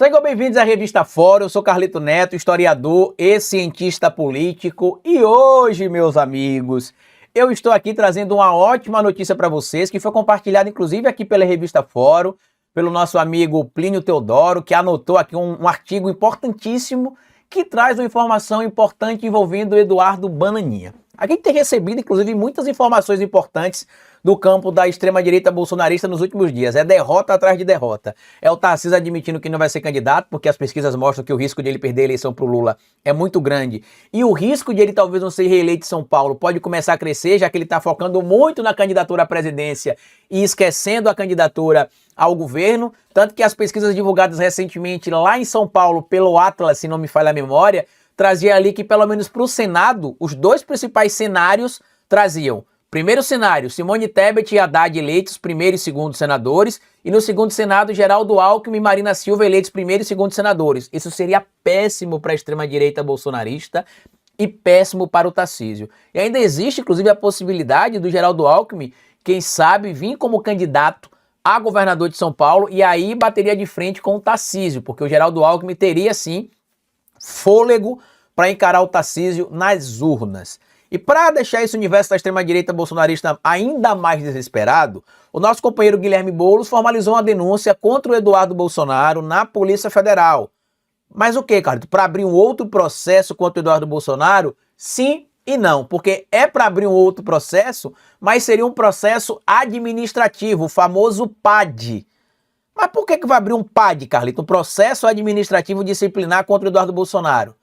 Sejam bem-vindos à Revista Fórum. Eu sou Carlito Neto, historiador e cientista político. E hoje, meus amigos, eu estou aqui trazendo uma ótima notícia para vocês, que foi compartilhada inclusive aqui pela Revista Fórum, pelo nosso amigo Plínio Teodoro, que anotou aqui um artigo importantíssimo que traz uma informação importante envolvendo o Eduardo Bananinha. A gente tem recebido, inclusive, muitas informações importantes do campo da extrema-direita bolsonarista nos últimos dias. É derrota atrás de derrota. É o Tarcísio admitindo que não vai ser candidato, porque as pesquisas mostram que o risco de ele perder a eleição para o Lula é muito grande. E o risco de ele talvez não ser reeleito em São Paulo pode começar a crescer, já que ele está focando muito na candidatura à presidência e esquecendo a candidatura ao governo. Tanto que as pesquisas divulgadas recentemente lá em São Paulo pelo Atlas, se não me falha a memória, trazia ali que pelo menos para o Senado, os dois principais cenários traziam: primeiro cenário, Simone Tebet e Haddad eleitos primeiro e segundo senadores, e no segundo Senado, Geraldo Alckmin e Marina Silva eleitos primeiro e segundo senadores. Isso seria péssimo para a extrema-direita bolsonarista e péssimo para o Tarcísio. E ainda existe, inclusive, a possibilidade do Geraldo Alckmin, quem sabe, vir como candidato a governador de São Paulo, e aí bateria de frente com o Tarcísio, porque o Geraldo Alckmin teria, sim, fôlego para encarar o Tarcísio nas urnas. E para deixar esse universo da extrema-direita bolsonarista ainda mais desesperado, o nosso companheiro Guilherme Boulos formalizou uma denúncia contra o Eduardo Bolsonaro na Polícia Federal. Mas o que, Carlito? Para abrir um outro processo contra o Eduardo Bolsonaro? Sim e não, porque é para abrir um outro processo, mas seria um processo administrativo, o famoso PAD. Mas por que vai abrir um PAD, Carlito? Um processo administrativo disciplinar contra o Eduardo Bolsonaro?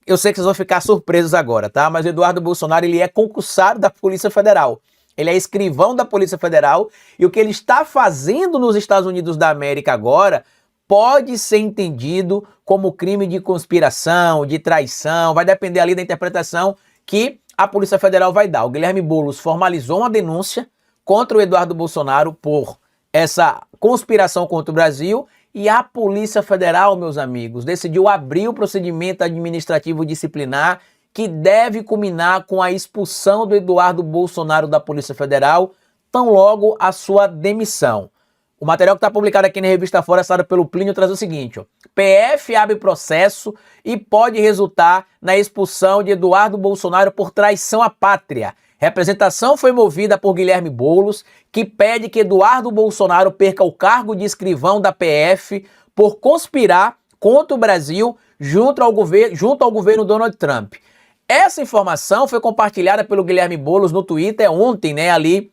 Eu sei que vocês vão ficar surpresos agora, tá? Mas o Eduardo Bolsonaro, ele é concursado da Polícia Federal. Ele é escrivão da Polícia Federal e o que ele está fazendo nos Estados Unidos da América agora pode ser entendido como crime de conspiração, de traição, vai depender ali da interpretação que a Polícia Federal vai dar. O Guilherme Boulos formalizou uma denúncia contra o Eduardo Bolsonaro por essa conspiração contra o Brasil, e a Polícia Federal, meus amigos, decidiu abrir o procedimento administrativo disciplinar que deve culminar com a expulsão do Eduardo Bolsonaro da Polícia Federal, tão logo a sua demissão. O material que está publicado aqui na Revista Fórum, assinado pelo Plínio, traz o seguinte: ó, PF abre processo e pode resultar na expulsão de Eduardo Bolsonaro por traição à pátria. Representação foi movida por Guilherme Boulos, que pede que Eduardo Bolsonaro perca o cargo de escrivão da PF por conspirar contra o Brasil junto ao governo Donald Trump. Essa informação foi compartilhada pelo Guilherme Boulos no Twitter ontem, né, ali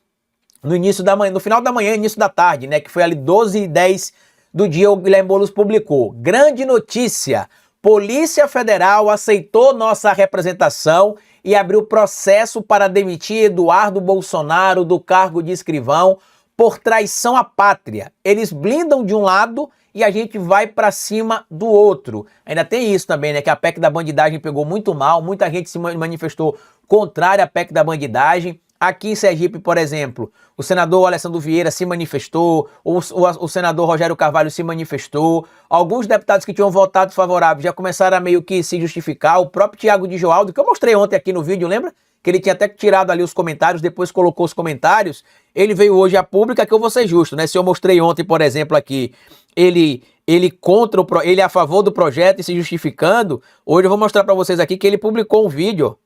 no início da manhã, no final da manhã, início da tarde, né, que foi ali 12h10 do dia, o Guilherme Boulos publicou: grande notícia, Polícia Federal aceitou nossa representação e abriu processo para demitir Eduardo Bolsonaro do cargo de escrivão por traição à pátria. Eles blindam de um lado e a gente vai para cima do outro. Ainda tem isso também, né, que a PEC da bandidagem pegou muito mal, muita gente se manifestou contrária à PEC da bandidagem. Aqui em Sergipe, por exemplo, o senador Alessandro Vieira se manifestou, o senador Rogério Carvalho se manifestou, alguns deputados que tinham votado favorável já começaram a meio que se justificar, o próprio Thiago de Joaldo, que eu mostrei ontem aqui no vídeo, lembra? Que ele tinha até tirado ali os comentários, depois colocou os comentários, ele veio hoje a pública, que eu vou ser justo, né? Se eu mostrei ontem, por exemplo, aqui, ele é a favor do projeto e se justificando, hoje eu vou mostrar para vocês aqui que ele publicou um vídeo.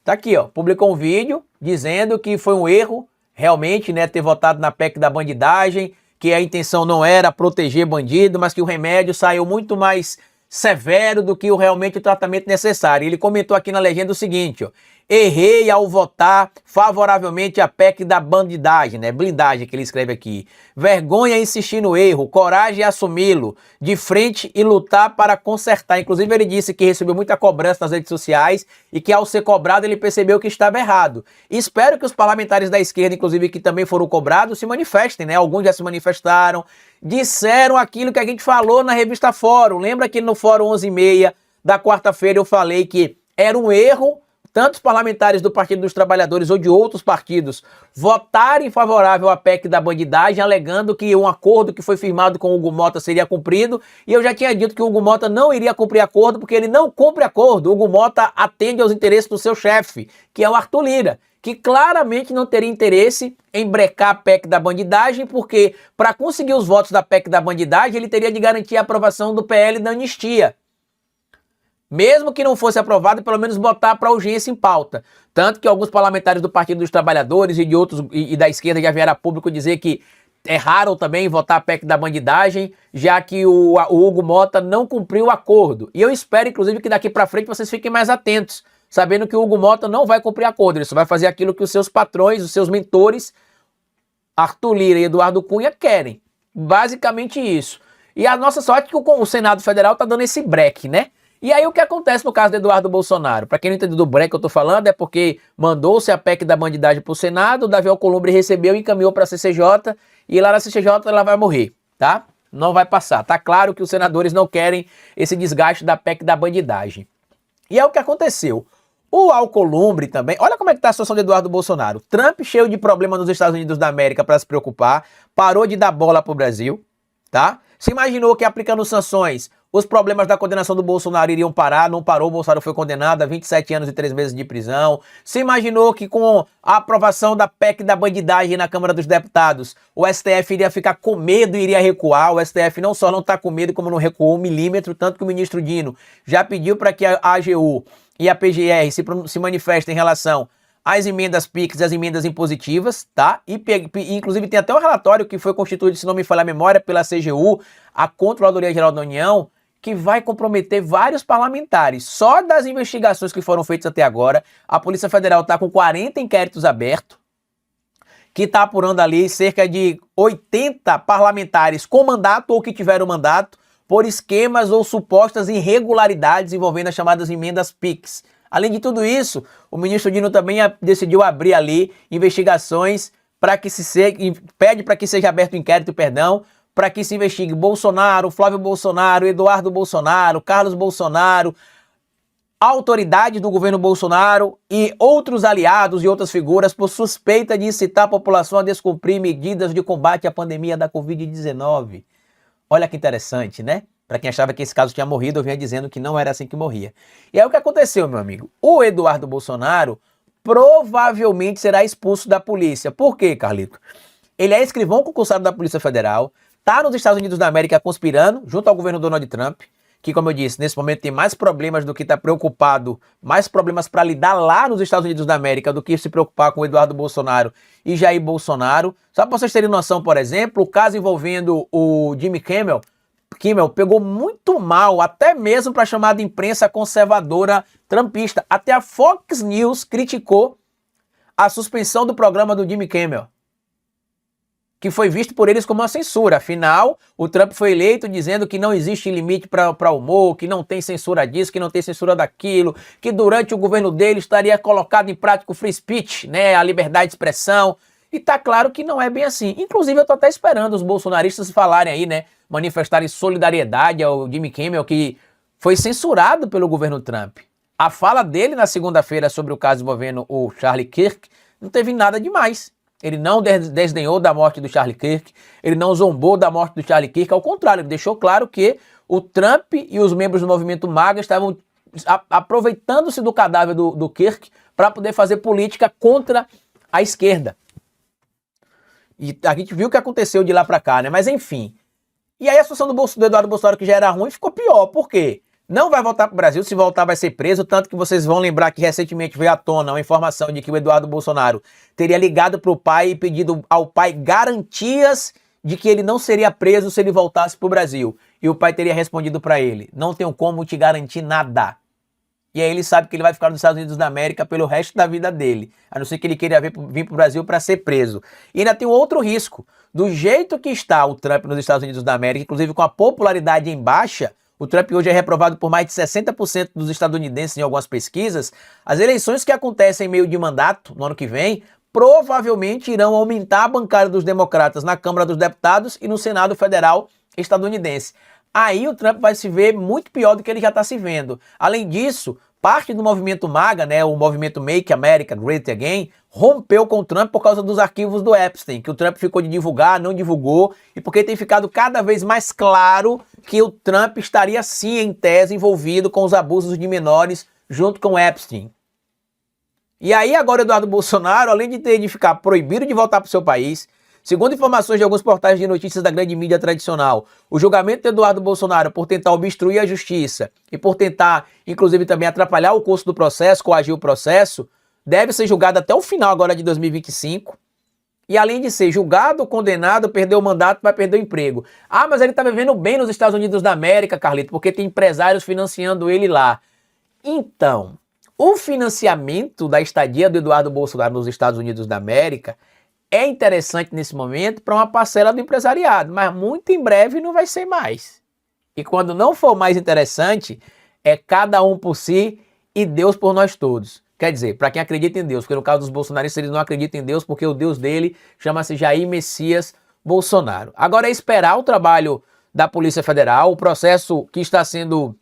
Tá aqui, ó, publicou um vídeo dizendo que foi um erro, realmente, né, ter votado na PEC da bandidagem, que a intenção não era proteger bandido, mas que o remédio saiu muito mais severo do que realmente o tratamento necessário. Ele comentou aqui na legenda o seguinte, ó: errei ao votar favoravelmente a PEC da bandidagem, né? Blindagem que ele escreve aqui. Vergonha insistir no erro, coragem assumi-lo de frente e lutar para consertar. Inclusive ele disse que recebeu muita cobrança nas redes sociais e que ao ser cobrado ele percebeu que estava errado. E espero que os parlamentares da esquerda, inclusive que também foram cobrados, se manifestem, né? Alguns já se manifestaram, disseram aquilo que a gente falou na Revista Fórum. Lembra que no Fórum 11h30 da quarta-feira eu falei que era um erro tantos parlamentares do Partido dos Trabalhadores ou de outros partidos votarem favorável à PEC da bandidagem, alegando que um acordo que foi firmado com o Hugo Mota seria cumprido, e eu já tinha dito que o Hugo Mota não iria cumprir acordo, porque ele não cumpre acordo. O Hugo Mota atende aos interesses do seu chefe, que é o Arthur Lira, que claramente não teria interesse em brecar a PEC da bandidagem, porque para conseguir os votos da PEC da bandidagem, ele teria de garantir a aprovação do PL da anistia. Mesmo que não fosse aprovado, pelo menos botar para urgência em pauta. Tanto que alguns parlamentares do Partido dos Trabalhadores e de outros e da esquerda já vieram a público dizer que erraram também em votar a PEC da bandidagem, já que o Hugo Mota não cumpriu o acordo. E eu espero, inclusive, que daqui para frente vocês fiquem mais atentos, sabendo que o Hugo Mota não vai cumprir acordo, ele só vai fazer aquilo que os seus patrões, os seus mentores, Arthur Lira e Eduardo Cunha, querem. Basicamente isso. E a nossa sorte é que o Senado Federal está dando esse break, né? E aí o que acontece no caso do Eduardo Bolsonaro? Para quem não entendeu do break que eu tô falando, é porque mandou-se a PEC da bandidagem pro Senado, o Davi Alcolumbre recebeu e encaminhou para a CCJ, e lá na CCJ ela vai morrer, tá? Não vai passar. Tá claro que os senadores não querem esse desgaste da PEC da bandidagem. E é o que aconteceu. O Alcolumbre também, olha como é que tá a situação de Eduardo Bolsonaro. Trump cheio de problema nos Estados Unidos da América para se preocupar, parou de dar bola pro Brasil, tá? Se imaginou que aplicando sanções, os problemas da condenação do Bolsonaro iriam parar, não parou, o Bolsonaro foi condenado a 27 anos e 3 meses de prisão. Se imaginou que com a aprovação da PEC da bandidagem na Câmara dos Deputados, o STF iria ficar com medo e iria recuar. O STF não só não está com medo, como não recuou 1 milímetro, tanto que o ministro Dino já pediu para que a AGU e a PGR se manifestem em relação às emendas PIX e as emendas impositivas, tá? E inclusive tem até um relatório que foi constituído, se não me falhar a memória, pela CGU, a Controladoria Geral da União, que vai comprometer vários parlamentares. Só das investigações que foram feitas até agora, a Polícia Federal está com 40 inquéritos abertos, que está apurando ali cerca de 80 parlamentares com mandato ou que tiveram mandato por esquemas ou supostas irregularidades envolvendo as chamadas emendas PIX. Além de tudo isso, o ministro Dino também decidiu abrir ali investigações para que pede para que seja aberto o inquérito, para que se investigue Bolsonaro, Flávio Bolsonaro, Eduardo Bolsonaro, Carlos Bolsonaro, autoridades do governo Bolsonaro e outros aliados e outras figuras por suspeita de incitar a população a descumprir medidas de combate à pandemia da Covid-19. Olha que interessante, né? Para quem achava que esse caso tinha morrido, eu vinha dizendo que não era assim que morria. E aí o que aconteceu, meu amigo? O Eduardo Bolsonaro provavelmente será expulso da polícia. Por quê, Carlito? Ele é escrivão concursado da Polícia Federal, está nos Estados Unidos da América conspirando junto ao governo Donald Trump, que, como eu disse, nesse momento tem mais problemas do que está preocupado, mais problemas para lidar lá nos Estados Unidos da América do que se preocupar com o Eduardo Bolsonaro e Jair Bolsonaro. Só para vocês terem noção, por exemplo, o caso envolvendo o Jimmy Kimmel pegou muito mal, até mesmo para a chamada imprensa conservadora trumpista. Até a Fox News criticou a suspensão do programa do Jimmy Kimmel, que foi visto por eles como uma censura. Afinal, o Trump foi eleito dizendo que não existe limite para humor, que não tem censura disso, que não tem censura daquilo, que durante o governo dele estaria colocado em prática o free speech, né, a liberdade de expressão. E tá claro que não é bem assim. Inclusive, eu tô até esperando os bolsonaristas falarem aí, né, manifestarem solidariedade ao Jimmy Kimmel, que foi censurado pelo governo Trump. A fala dele na segunda-feira sobre o caso envolvendo o Charlie Kirk não teve nada demais. Ele não desdenhou da morte do Charlie Kirk, ele não zombou da morte do Charlie Kirk, ao contrário, ele deixou claro que o Trump e os membros do movimento MAGA estavam aproveitando-se do cadáver do Kirk para poder fazer política contra a esquerda. E a gente viu o que aconteceu de lá para cá, né? Mas enfim. E aí a situação do Eduardo Bolsonaro, que já era ruim, ficou pior. Por quê? Não vai voltar para o Brasil, se voltar vai ser preso, tanto que vocês vão lembrar que recentemente veio à tona uma informação de que o Eduardo Bolsonaro teria ligado para o pai e pedido ao pai garantias de que ele não seria preso se ele voltasse para o Brasil. E o pai teria respondido para ele: não tenho como te garantir nada. E aí ele sabe que ele vai ficar nos Estados Unidos da América pelo resto da vida dele, a não ser que ele queira vir para o Brasil para ser preso. E ainda tem um outro risco. Do jeito que está o Trump nos Estados Unidos da América, inclusive com a popularidade em baixa, o Trump hoje é reprovado por mais de 60% dos estadunidenses em algumas pesquisas. As eleições que acontecem em meio de mandato, no ano que vem, provavelmente irão aumentar a bancada dos democratas na Câmara dos Deputados e no Senado Federal estadunidense. Aí o Trump vai se ver muito pior do que ele já está se vendo. Além disso, parte do movimento MAGA, né, o movimento Make America Great Again, rompeu com o Trump por causa dos arquivos do Epstein, que o Trump ficou de divulgar, não divulgou, e porque tem ficado cada vez mais claro que o Trump estaria sim, em tese, envolvido com os abusos de menores junto com o Epstein. E aí agora Eduardo Bolsonaro, além de ficar proibido de voltar para o seu país, segundo informações de alguns portais de notícias da grande mídia tradicional, o julgamento de Eduardo Bolsonaro por tentar obstruir a justiça e por tentar, inclusive, também atrapalhar o curso do processo, coagir o processo, deve ser julgado até o final agora de 2025. E além de ser julgado, condenado, perder o mandato, vai perder o emprego. Ah, mas ele está vivendo bem nos Estados Unidos da América, Carlito, porque tem empresários financiando ele lá. Então, o financiamento da estadia do Eduardo Bolsonaro nos Estados Unidos da América é interessante nesse momento para uma parcela do empresariado, mas muito em breve não vai ser mais. E quando não for mais interessante, é cada um por si e Deus por nós todos. Quer dizer, para quem acredita em Deus, porque no caso dos bolsonaristas eles não acreditam em Deus porque o Deus dele chama-se Jair Messias Bolsonaro. Agora é esperar o trabalho da Polícia Federal, o processo que está sendo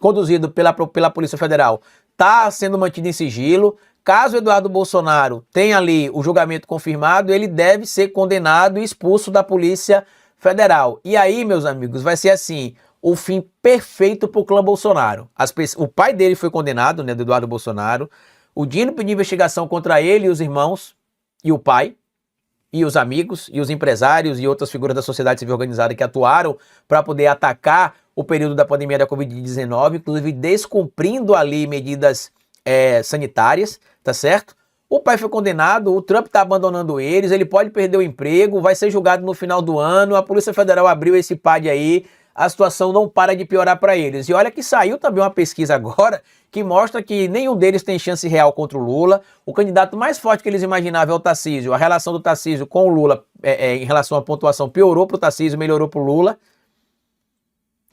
conduzido pela Polícia Federal está sendo mantido em sigilo. Caso Eduardo Bolsonaro tenha ali o julgamento confirmado, ele deve ser condenado e expulso da Polícia Federal. E aí, meus amigos, vai ser assim, o fim perfeito para o clã Bolsonaro. O pai dele foi condenado, né, do Eduardo Bolsonaro. O Dino pediu investigação contra ele e os irmãos, e o pai, e os amigos, e os empresários e outras figuras da sociedade civil organizada que atuaram para poder atacar o período da pandemia da Covid-19, inclusive descumprindo ali medidas sanitárias, tá certo? O pai foi condenado, o Trump está abandonando eles, ele pode perder o emprego, vai ser julgado no final do ano, a Polícia Federal abriu esse PAD aí, a situação não para de piorar para eles. E olha que saiu também uma pesquisa agora que mostra que nenhum deles tem chance real contra o Lula. O candidato mais forte que eles imaginavam é o Tarcísio. A relação do Tarcísio com o Lula em relação à pontuação piorou para o Tarcísio, melhorou para o Lula.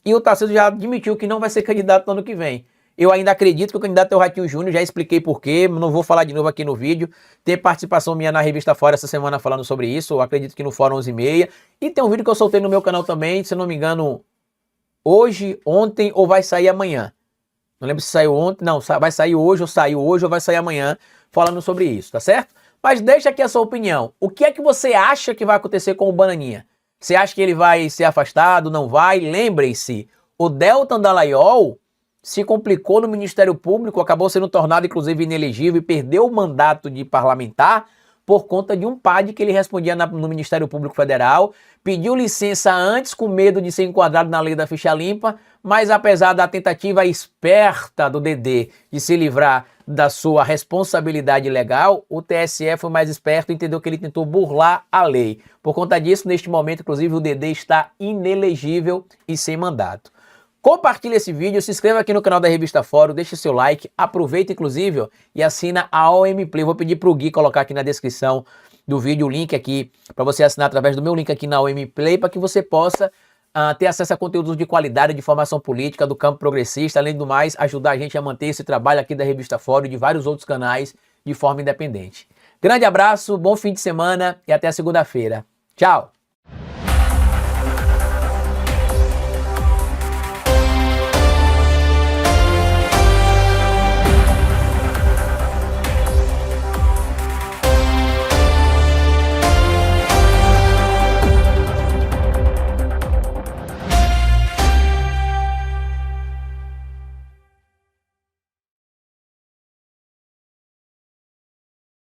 E o Tarcísio já admitiu que não vai ser candidato no ano que vem. Eu ainda acredito que o candidato é o Ratinho Júnior, já expliquei porquê, não vou falar de novo aqui no vídeo. Tem participação minha na Revista Fora essa semana falando sobre isso, eu acredito que no Fórum 11h30. E tem um vídeo que eu soltei no meu canal também, se não me engano, hoje, ontem ou vai sair amanhã. Não lembro se saiu ontem, não, vai sair hoje ou saiu hoje ou vai sair amanhã falando sobre isso, tá certo? Mas deixa aqui a sua opinião. O que é que você acha que vai acontecer com o Bananinha? Você acha que ele vai ser afastado? Não vai? Lembrem-se, o Deltan Dallagnol se complicou no Ministério Público, acabou sendo tornado inclusive inelegível e perdeu o mandato de parlamentar por conta de um PAD que ele respondia no Ministério Público Federal, pediu licença antes com medo de ser enquadrado na lei da ficha limpa, mas apesar da tentativa esperta do Dedê de se livrar da sua responsabilidade legal, o TSE foi mais esperto e entendeu que ele tentou burlar a lei. Por conta disso, neste momento, inclusive, o Dedê está inelegível e sem mandato. Compartilhe esse vídeo, se inscreva aqui no canal da Revista Fórum, deixe seu like, aproveita inclusive e assina a OM Play. Vou pedir para o Gui colocar aqui na descrição do vídeo o link aqui para você assinar através do meu link aqui na OM Play para que você possa ter acesso a conteúdos de qualidade, de formação política, do campo progressista, além do mais, ajudar a gente a manter esse trabalho aqui da Revista Fórum e de vários outros canais de forma independente. Grande abraço, bom fim de semana e até segunda-feira. Tchau!